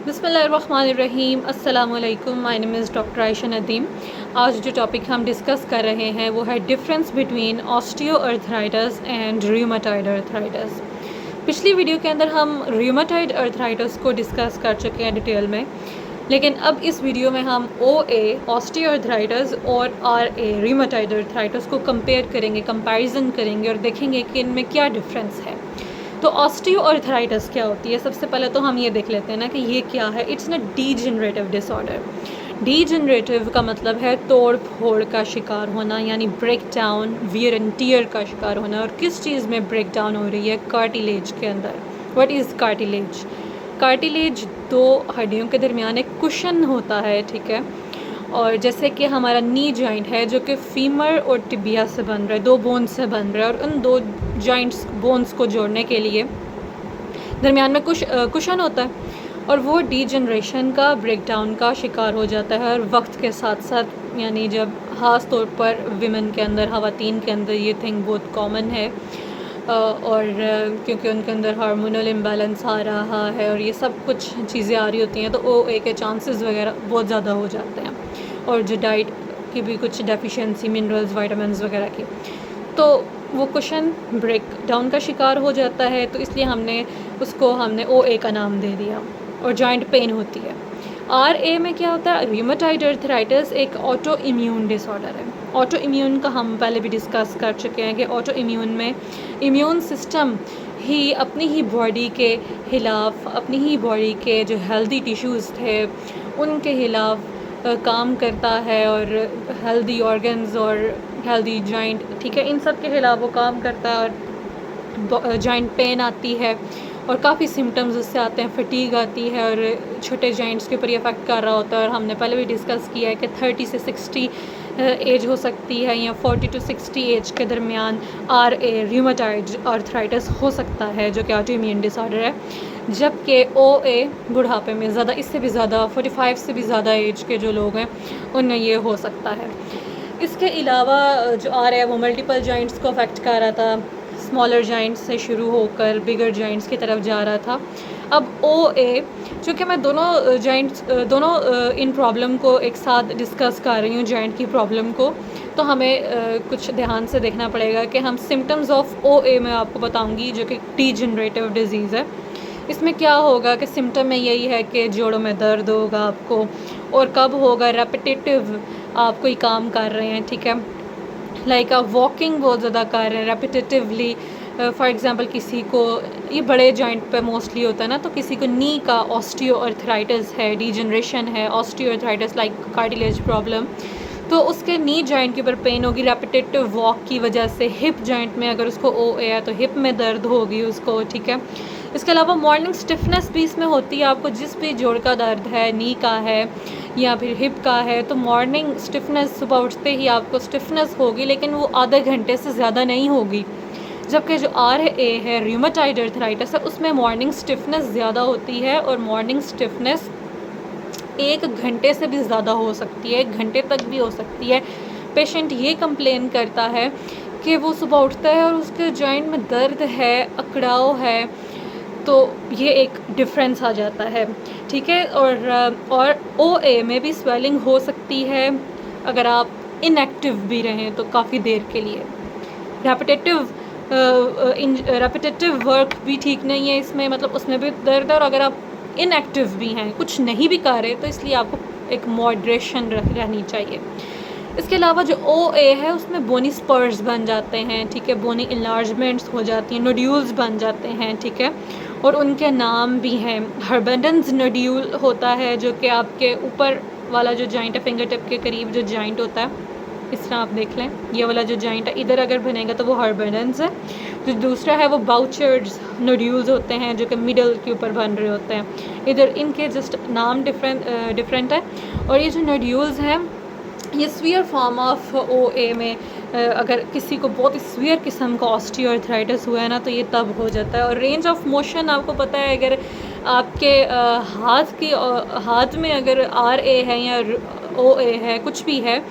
बिस्मिल्लाहिर्रहमानिर्रहीम अस्सलामुअलैकुम। My name is doctor Ayesha Nadeem. आज जो टॉपिक हम डिस्कस कर रहे हैं वो है difference between osteoarthritis and rheumatoid arthritis. पिछली वीडियो के अंदर हम रूमेटॉइड अर्थराइटिस को डिस्कस कर चुके हैं डिटेल में, लेकिन अब इस वीडियो में हम ऑस्टियोआर्थराइटिस और रूमेटॉइड अर्थराइटिस को कंपेयर करेंगे, कंपैरिजन करेंगे और देखेंगे कि इनमें क्या डिफरेंस है। तो ऑस्टियोआर्थराइटिस क्या होती है? सबसे पहले तो हम ये देख लेते हैं ना कि ये क्या है। इट्स न डीजनरेटिव डिसऑर्डर। डीजनरेटिव का मतलब है तोड़ फोड़ का शिकार होना, यानी break down, wear and tear का शिकार होना। और किस चीज़ में ब्रेक डाउन हो रही है? कार्टिलेज के अंदर। What is cartilage? कार्टिलेज दो हड्डियों के दरमियान एक कुशन होता है, ठीक है। और जैसे कि हमारा नी जॉइंट है जो कि फीमर और टिबिया से बन रहा है, दो बोन्स से बन रहा है, और उन दो जॉइंट्स बोन्स को जोड़ने के लिए दरमियान में कुशन होता है, और वो डीजनरेशन का, ब्रेकडाउन का शिकार हो जाता है। और वक्त के साथ साथ, यानी जब ख़ास तौर पर विमेन के अंदर, ख़वातीन के अंदर ये थिंग बहुत कॉमन है, और क्योंकि उनके अंदर हार्मोनल इम्बैलेंस आ रहा है और ये सब कुछ चीज़ें आ रही होती हैं, तो OA के चांसेस वगैरह बहुत ज़्यादा हो जाते हैं। और जो डाइट की भी कुछ डेफिशिएंसी, मिनरल्स, विटामिन्स वगैरह की, तो वो कुशन ब्रेक डाउन का शिकार हो जाता है। तो इसलिए हमने OA का नाम दे दिया, और जॉइंट पेन होती है। RA में क्या होता है? रूमेटॉइड अर्थराइटिस एक ऑटो इम्यून डिसऑर्डर है। ऑटो इम्यून का हम पहले भी डिस्कस कर चुके हैं कि ऑटो इम्यून में इम्यून सिस्टम ही अपनी ही बॉडी के खिलाफ, अपनी ही बॉडी के जो हेल्दी टिश्यूज़ थे उनके खिलाफ काम करता है, और हेल्दी ऑर्गन्स और हेल्दी जॉइंट, ठीक है, इन सब के खिलाफ वो काम करता है। और जॉइंट पेन आती है, और काफ़ी सिम्टम्स उससे आते हैं। फटीग आती है, और छोटे जॉइंट्स के ऊपर ये अफेक्ट कर रहा होता है। और हमने पहले भी डिस्कस किया है कि 30 से 60 एज हो सकती है, या 40 to 60 एज के दरमियान RA रूमेटॉइड अर्थराइटिस हो सकता है, जो कि ऑटो इम्यून डिसऑर्डर है। जबकि OA बुढ़ापे में ज़्यादा, इससे भी ज़्यादा 45 से भी ज़्यादा एज के जो लोग हैं उनमें ये हो सकता है। इसके अलावा जो RA है वो मल्टीपल जॉइंट्स को अफेक्ट कर रहा था, स्मॉलर जॉइंट्स से शुरू होकर बिगर जॉइंट्स की तरफ जा रहा था। अब OA, चूँकि मैं दोनों इन प्रॉब्लम को एक साथ डिस्कस कर रही हूँ, जॉइंट की प्रॉब्लम को, तो हमें कुछ ध्यान से देखना पड़ेगा कि हम सिम्टम्स ऑफ OA में आपको बताऊँगी, जो कि डीजनरेटिव डिजीज़ है। इसमें क्या होगा कि सिम्टम में यही है कि जोड़ों में दर्द होगा आपको, और कब होगा? रेपिटेटिव आप कोई काम कर रहे हैं, ठीक है, लाइक आप वॉकिंग बहुत ज़्यादा कर रहे हैं रेपिटेटिवली। फॉर एग्ज़ाम्पल किसी को, ये बड़े जॉइंट पे मोस्टली होता है ना, तो किसी को नी का ऑस्टियोआर्थराइटिस है, डीजनरेशन है, ऑस्टियोआर्थराइटिस लाइक कार्टिलेज प्रॉब्लम, तो उसके नी जॉइंट के ऊपर पेन होगी रेपिटेटिव वॉक की वजह से। हिप जॉइंट में अगर उसको OA है तो हिप में दर्द होगी उसको, ठीक है। इसके अलावा मॉर्निंग स्टिफनेस भी इसमें होती है। आपको जिस भी जोड़ का दर्द है, नी का है या फिर हिप का है, तो मॉर्निंग स्टिफनेस, सुबह उठते ही आपको स्टिफनेस होगी, लेकिन वो आधे घंटे से ज़्यादा नहीं होगी। जबकि जो RA है, रूमेटॉइड अर्थराइटिस है, उसमें मॉर्निंग स्टिफनेस ज़्यादा होती है, और मॉर्निंग स्टिफनेस 1 घंटे से भी ज़्यादा हो सकती है, 1 घंटे तक भी हो सकती है। पेशेंट ये कंप्लेन करता है कि वो सुबह उठता है और उसके जॉइंट में दर्द है, अकड़ाव है, तो ये एक डिफरेंस आ जाता है, ठीक है। और OA में भी स्वेलिंग हो सकती है अगर आप इनएक्टिव भी रहें तो काफ़ी देर के लिए। रेपिटेटिव वर्क भी ठीक नहीं है इसमें, मतलब उसमें भी दर्द है। और अगर आप इनएक्टिव भी हैं, कुछ नहीं भी कर रहे, तो इसलिए आपको एक मॉडरेशन रहनी चाहिए। इसके अलावा जो OA है उसमें बोनी स्पर्स बन जाते हैं, ठीक है, बोनी इन्लार्जमेंट्स हो जाती हैं, नोड्यूल्स बन जाते हैं, ठीक है। और उनके नाम भी हैं। हर्बेंडन्स नोड्यूल होता है, जो कि आपके ऊपर वाला जो जॉइंट है, फिंगर टिप के करीब जो जॉइंट होता है, इस तरह आप देख लें, ये वाला जो जॉइंट है इधर अगर बनेगा तो वो हर्बेंडन्स है। जो दूसरा है वो बाउचर्ड्स नोड्यूल्स होते हैं, जो कि मिडल के ऊपर बन रहे होते हैं इधर। इनके जस्ट नाम डिफरेंट है। और ये जो नोड्यूल्स हैं, ये स्वीयर फॉर्म ऑफ OA में अगर किसी को बहुत स्वीयर किस्म का ऑस्टियोआर्थराइटिस हुआ है ना, तो ये तब हो जाता है। और रेंज ऑफ मोशन आपको पता है, अगर आपके हाथ में अगर RA है या OA है, कुछ भी है,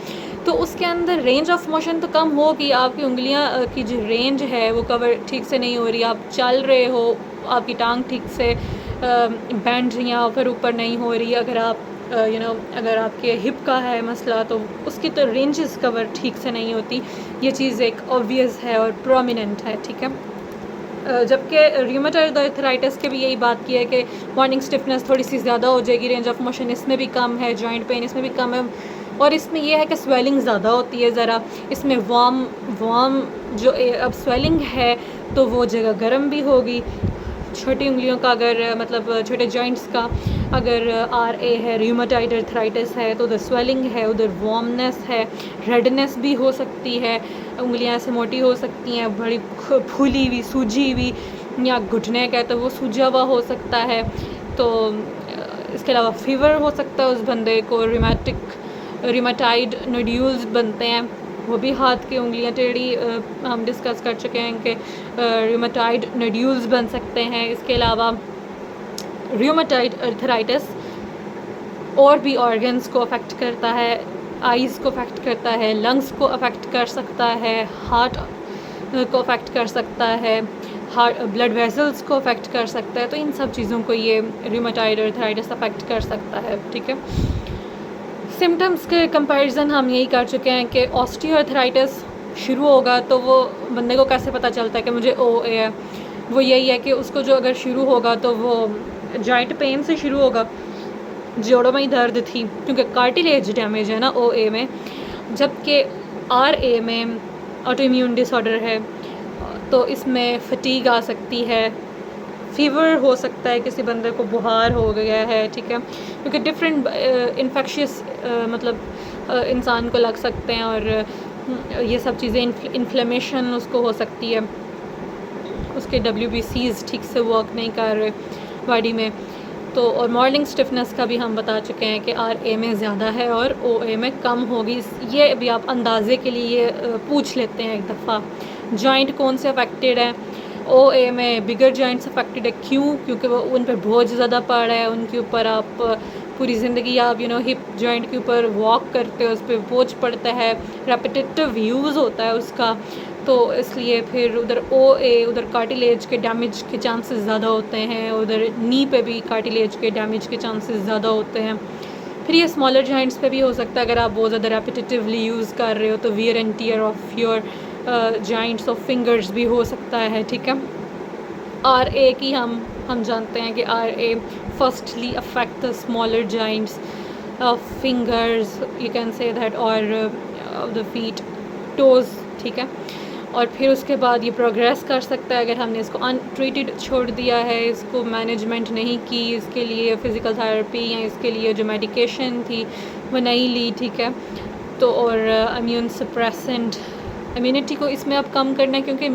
तो उसके अंदर रेंज ऑफ मोशन तो कम होगी। आपकी उंगलियां की जो रेंज है वो कवर ठीक से नहीं हो रही, आप चल रहे हो, आपकी टांग ठीक से बैंड या फिर ऊपर नहीं हो रही, अगर आप अगर आपके हिप का है मसला तो उसकी तो रेंजेस कवर ठीक से नहीं होती, ये चीज़ एक ऑब्वियस है और प्रोमिनेंट है, ठीक है। जबकि रूमेटॉइड आर्थराइटिस के भी यही बात की है कि मॉर्निंग स्टिफनेस थोड़ी सी ज़्यादा हो जाएगी, रेंज ऑफ मोशन इसमें भी कम है, जॉइंट पेन इसमें भी कम है, और इसमें यह है कि स्वेलिंग ज़्यादा होती है ज़रा, इसमें वार्म जो अब स्वेलिंग है तो वो जगह गर्म भी होगी। छोटी उंगलियों का अगर मतलब छोटे जॉइंट्स का अगर RA है, रूमेटॉइड आर्थराइटिस है, तो उधर स्वेलिंग है, उधर वार्मनेस है, रेडनेस भी हो सकती है, उंगलियां ऐसे मोटी हो सकती हैं, बड़ी फूली हुई सूजी हुई, या घुटने का है तो वो सूजा हुआ हो सकता है। तो इसके अलावा फीवर हो सकता है उस बंदे को, रूमेटॉइड नोड्यूल्स बनते हैं, वो भी हाथ की उंगलियां टेढ़ी हम डिस्कस कर चुके हैं कि रूमेटॉइड नोड्यूल्स बन सकते हैं। इसके अलावा रूमेटॉइड आर्थराइटिस और भी ऑर्गन्स को अफेक्ट करता है, आइज़ को अफेक्ट करता है, लंग्स को अफेक्ट कर सकता है, हार्ट को अफेक्ट कर सकता है, ब्लड वेसल्स को अफेक्ट कर सकता है। तो इन सब चीज़ों को ये रूमेटॉइड आर्थराइटिस अफेक्ट कर सकता है, ठीक है। सिम्टम्स के कंपैरिजन हम यही कर चुके हैं कि ऑस्टियोआर्थराइटिस शुरू होगा तो वो बंदे को कैसे पता चलता है कि मुझे OA है, वो यही है कि उसको जो अगर शुरू होगा तो वो जॉइंट पेन से शुरू होगा, जोड़ों में ही दर्द थी क्योंकि कार्टिलेज डैमेज है ना OA में, जबकि RA में ऑटोइम्यून डिसऑर्डर है तो इसमें फटीग आ सकती है, फीवर हो सकता है, किसी बंदे को बुखार हो गया है, ठीक है, क्योंकि डिफरेंट इन्फेक्शियस इंसान को लग सकते हैं, और ये सब चीज़ें इन्फ्लेमेशन उसको हो सकती है, उसके WBCs ठीक से वर्क नहीं कर रहे बॉडी में। तो और मॉर्निंग स्टिफनेस का भी हम बता चुके हैं कि RA में ज़्यादा है और OA में कम होगी। ये अभी आप अंदाज़े के लिए पूछ लेते हैं एक दफ़ा, जॉइंट कौन से अफेक्टेड है। OA में बिगर जॉइंट्स अफेक्टेड है, क्यों? क्योंकि वो उन पर बोझ ज़्यादा पड़ रहा है, उनके ऊपर आप पूरी ज़िंदगी आप हिप जॉइंट के ऊपर वॉक करते हो, उस पर बोझ पड़ता है, रेपिटेटिव यूज़ होता है उसका, तो इसलिए फिर उधर OA उधर कार्टिलेज के डैमेज के चांसेस ज़्यादा होते हैं, उधर नी पे भी कार्टिलेज के डैमेज के चांसेस ज़्यादा होते हैं। फिर ये स्मॉलर जॉइंट्स पे भी हो सकता है, अगर आप बहुत ज़्यादा रेपिटेटिवली यूज़ कर रहे हो तो wear and tier of your joints of fingers भी हो सकता है, ठीक है। RA की हम जानते हैं कि RA firstly affect the smaller joints of fingers, you can say that, और द फीट, टोज़, ठीक है, और फिर उसके बाद ये प्रोग्रेस कर सकता है अगर हमने इसको अनट्रीटेड छोड़ दिया है, इसको मैनेजमेंट नहीं की, इसके लिए फ़िज़िकल थेरेपी या इसके लिए जो मेडिकेशन थी वो नहीं ली, ठीक है। तो और इम्यून सप्रेसेंट, इम्यूनिटी को इसमें अब कम करना है क्योंकि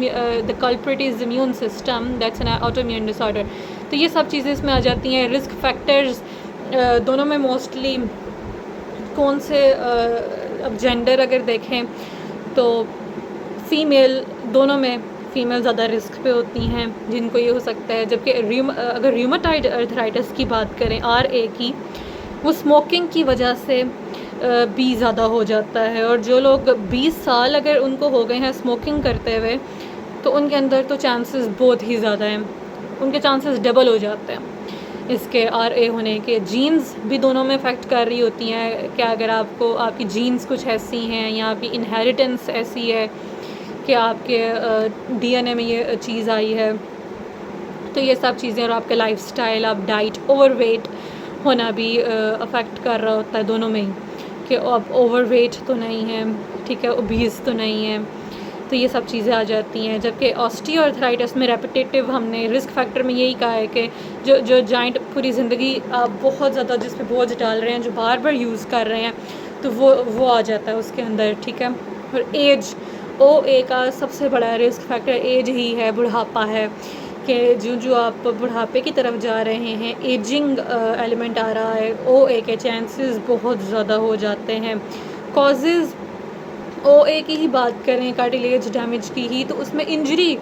the culprit is immune system, that's an autoimmune disorder. तो ये सब चीज़ें इसमें आ जाती हैं। रिस्क फैक्टर्स दोनों में मोस्टली कौन से, अब जेंडर अगर देखें तो फ़ीमेल, दोनों में फ़ीमेल ज़्यादा रिस्क पे होती हैं जिनको ये हो सकता है, जबकि अगर रूमेटॉइड आर्थराइटिस की बात करें RA की, वो स्मोकिंग की वजह से भी ज़्यादा हो जाता है, और जो लोग 20 साल अगर उनको हो गए हैं स्मोकिंग करते हुए तो उनके अंदर तो चांसेस बहुत ही ज़्यादा हैं, उनके चांसेस डबल हो जाते हैं इसके RA होने के। जीन्स भी दोनों में इफ़ेक्ट कर रही होती हैं, क्या अगर आपको आपकी जीन्स कुछ ऐसी हैं या आपकी इनहेरिटेंस ऐसी है कि आपके DNA में ये चीज़ आई है, तो ये सब चीज़ें, और आपका लाइफस्टाइल, आप डाइट, ओवरवेट होना भी अफेक्ट कर रहा होता है दोनों में ही, कि आप ओवरवेट तो नहीं है, ठीक है, ओबीज तो नहीं है, तो ये सब चीज़ें आ जाती हैं। जबकि ऑस्टियोआर्थराइटिस में रेपिटेटिव, हमने रिस्क फैक्टर में यही कहा है कि जो जॉइंट पूरी ज़िंदगी आप बहुत ज़्यादा जिस पे बोझ डाल रहे हैं, जो बार बार यूज़ कर रहे हैं, तो वो आ जाता है उसके अंदर, ठीक है। और एज, OA का सबसे बड़ा रिस्क फैक्टर एज ही है, बुढ़ापा है, कि जो आप बुढ़ापे की तरफ जा रहे हैं, एजिंग एलिमेंट आ रहा है, OA के चांसेस बहुत ज़्यादा हो जाते हैं। कॉजेज़ OA की ही बात करें, कार्टिलेज डैमेज की ही, तो उसमें इंजरी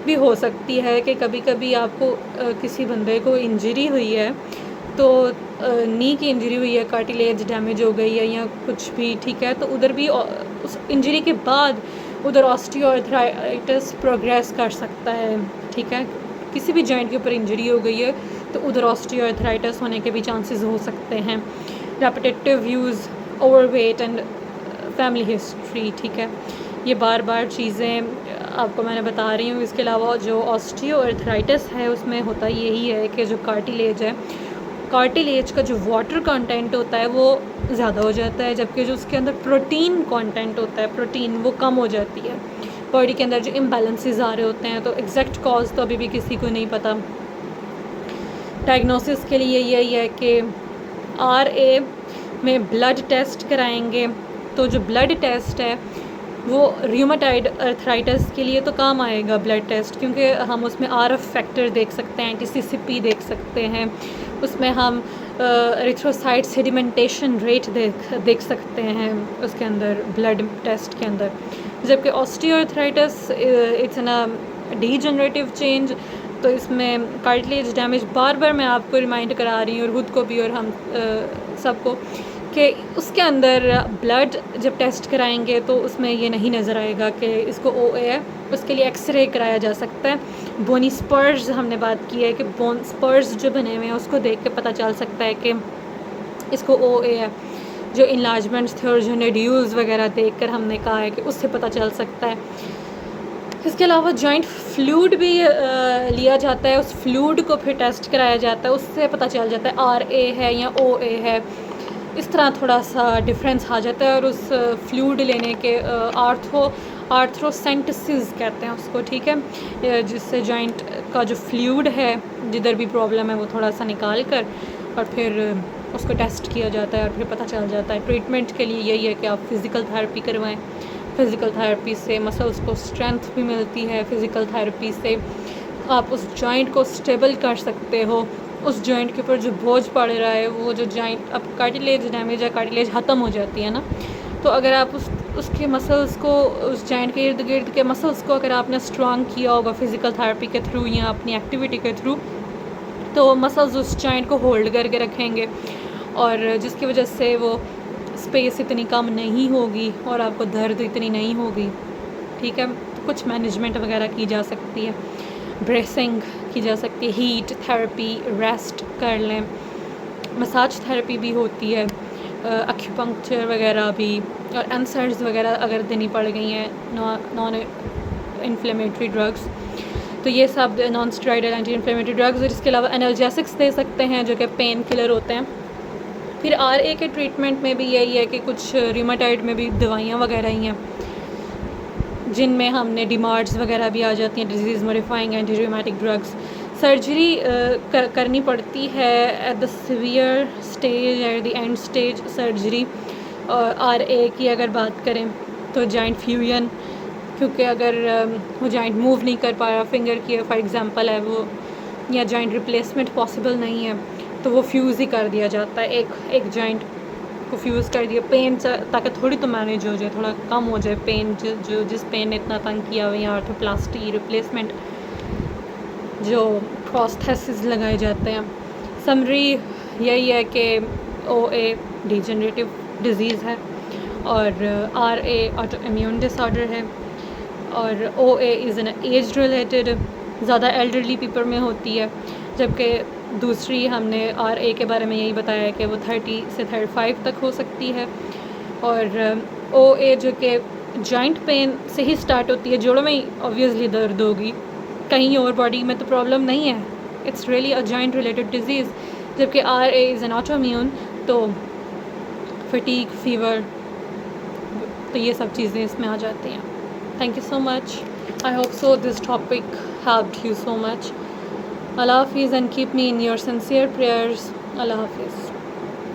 भी हो सकती है कि कभी कभी आपको किसी बंदे को इंजरी हुई है, तो नी की इंजरी हुई है, कार्टिलेज डैमेज हो गई है या कुछ भी, ठीक है, तो उधर भी उस इंजरी के बाद उधर ऑस्टियोआर्थराइटिस प्रोग्रेस कर सकता है, ठीक है। किसी भी जॉइंट के ऊपर इंजरी हो गई है तो उधर ऑस्टियोआर्थराइटिस होने के भी चांसेस हो सकते हैं। Repetitive use, overweight and family history, ठीक है, ये बार बार चीज़ें आपको मैंने बता रही हूँ। इसके अलावा जो ऑस्टियोआर्थराइटिस है उसमें होता यही है कि जो कार्टिलेज है, कार्टिलेज का जो वाटर कंटेंट होता है वो ज़्यादा हो जाता है, जबकि जो उसके अंदर प्रोटीन कंटेंट होता है, प्रोटीन, वो कम हो जाती है। बॉडी के अंदर जो इम्बैलेंसेस आ रहे होते हैं, तो एग्जैक्ट कॉज तो अभी भी किसी को नहीं पता। डायग्नोसिस के लिए यही है कि RA में ब्लड टेस्ट कराएंगे, तो जो ब्लड टेस्ट है वो र्यूमेटॉइड अर्थराइटिस के लिए तो काम आएगा ब्लड टेस्ट, क्योंकि हम उसमें RF फैक्टर देख सकते हैं, एंटीसीसीपी देख सकते हैं, उसमें हम एरिथ्रोसाइट सेडिमेंटेशन रेट देख सकते हैं उसके अंदर, ब्लड टेस्ट के अंदर। जबकि osteoarthritis it's an degenerative change, तो इसमें कार्टिलेज डैमेज, बार बार मैं आपको रिमाइंड करा रही हूँ और खुद को भी और हम सबको, कि उसके अंदर ब्लड जब टेस्ट कराएंगे तो उसमें ये नहीं नज़र आएगा कि इसको OA है, उसके लिए एक्सरे कराया जा सकता है। बोनी स्पर्स हमने बात की है कि बोन स्पर्स जो बने हुए हैं उसको देख के पता चल सकता है कि इसको OA है। जो इनलार्जमेंट्स थे और जो नोड्यूल्स वगैरह देखकर हमने कहा है कि उससे पता चल सकता है। इसके अलावा जॉइंट फ्लूइड भी लिया जाता है, उस फ्लूइड को फिर टेस्ट कराया जाता है, उससे पता चल जाता है RA है या OA है। इस तरह थोड़ा सा डिफरेंस आ जाता है। और उस फ्लूइड लेने के आर्थ्रोसेंटेसिस कहते हैं उसको, ठीक है, जिससे जॉइंट का जो फ्लूइड है जिधर भी प्रॉब्लम है वो थोड़ा सा निकाल कर और फिर उसको टेस्ट किया जाता है और फिर पता चल जाता है। ट्रीटमेंट के लिए यही है कि आप फ़िज़िकल थेरेपी करवाएं। फ़िज़िकल थेरेपी से मसल्स को स्ट्रेंथ भी मिलती है, फ़िज़िकल थेरेपी से आप उस जॉइंट को स्टेबल कर सकते हो। उस जॉइंट के ऊपर जो बोझ पड़ रहा है, वो जो जॉइंट, अब कार्टिलेज डैमेज है, कार्टिलेज ख़त्म हो जाती है ना, तो अगर आप उसके मसल्स को, उस जॉइंट के इर्द गिर्द के मसल्स को अगर आपने स्ट्रॉन्ग किया होगा फ़िज़िकल थेरेपी के थ्रू या अपनी एक्टिविटी के थ्रू, तो मसल्स उस जॉइंट को होल्ड करके रखेंगे और जिसकी वजह से वो स्पेस इतनी कम नहीं होगी और आपको दर्द इतनी नहीं होगी, ठीक है। कुछ मैनेजमेंट वगैरह की जा सकती है, ब्रेसिंग की जा सकती है, हीट थेरेपी, रेस्ट कर लें, मसाज थेरेपी भी होती है, एक्यूपंक्चर वगैरह भी, और एंसर्स वगैरह अगर देनी पड़ गई हैं, नॉन इन्फ्लेमेटरी ड्रग्स, तो ये सब non steroidal anti inflammatory drugs. और इसके अलावा एनाल्जेसिक्स दे सकते हैं जो कि पेन किलर होते हैं। फिर RA के ट्रीटमेंट में भी यही है कि कुछ र्यूमेटॉइड में भी दवाइयाँ वगैरह ही हैं जिनमें हमने डिमार्ड्स वगैरह भी आ जाती हैं, disease modifying anti rheumatic drugs. Surgery करनी पड़ती है at the severe stage, at the end stage surgery. और RA की अगर बात करें तो जॉइंट फ्यूजन, क्योंकि अगर वो जॉइंट मूव नहीं कर पा रहा, फिंगर की फॉर एग्जांपल है वो, या जॉइंट रिप्लेसमेंट पॉसिबल नहीं है, तो वो फ्यूज़ ही कर दिया जाता है, एक जॉइंट को फ्यूज़ कर दिया, पेन ताकि थोड़ी तो मैनेज हो जाए, थोड़ा कम हो जाए पेन, जिस पेन ने इतना तंग किया हुआ, या आर्थोप्लास्टी, रिप्लेसमेंट, जो प्रोस्थेसिस लगाए जाते हैं। समरी यही है कि OA डिजेनरेटिव डिजीज़ है और RA ऑटो इम्यून डिसऑर्डर है, और OA is an age related, ज़्यादा एल्डरली पीपल में होती है, जबकि दूसरी हमने RA के बारे में यही बताया है कि वो 30 से 35 तक हो सकती है। और OA जो कि जॉइंट पेन से ही स्टार्ट होती है, जोड़ों में ही ऑब्वियसली दर्द होगी, कहीं और बॉडी में तो प्रॉब्लम नहीं है, it's really a joint related disease. जबकि RA is an auto immune, तो फटीग, फीवर, तो ये सब चीज़ें इसमें आ जाती हैं। Thank you so much. I hope so this topic helped you so much. Allah Hafiz and keep me in your sincere prayers. Allah Hafiz.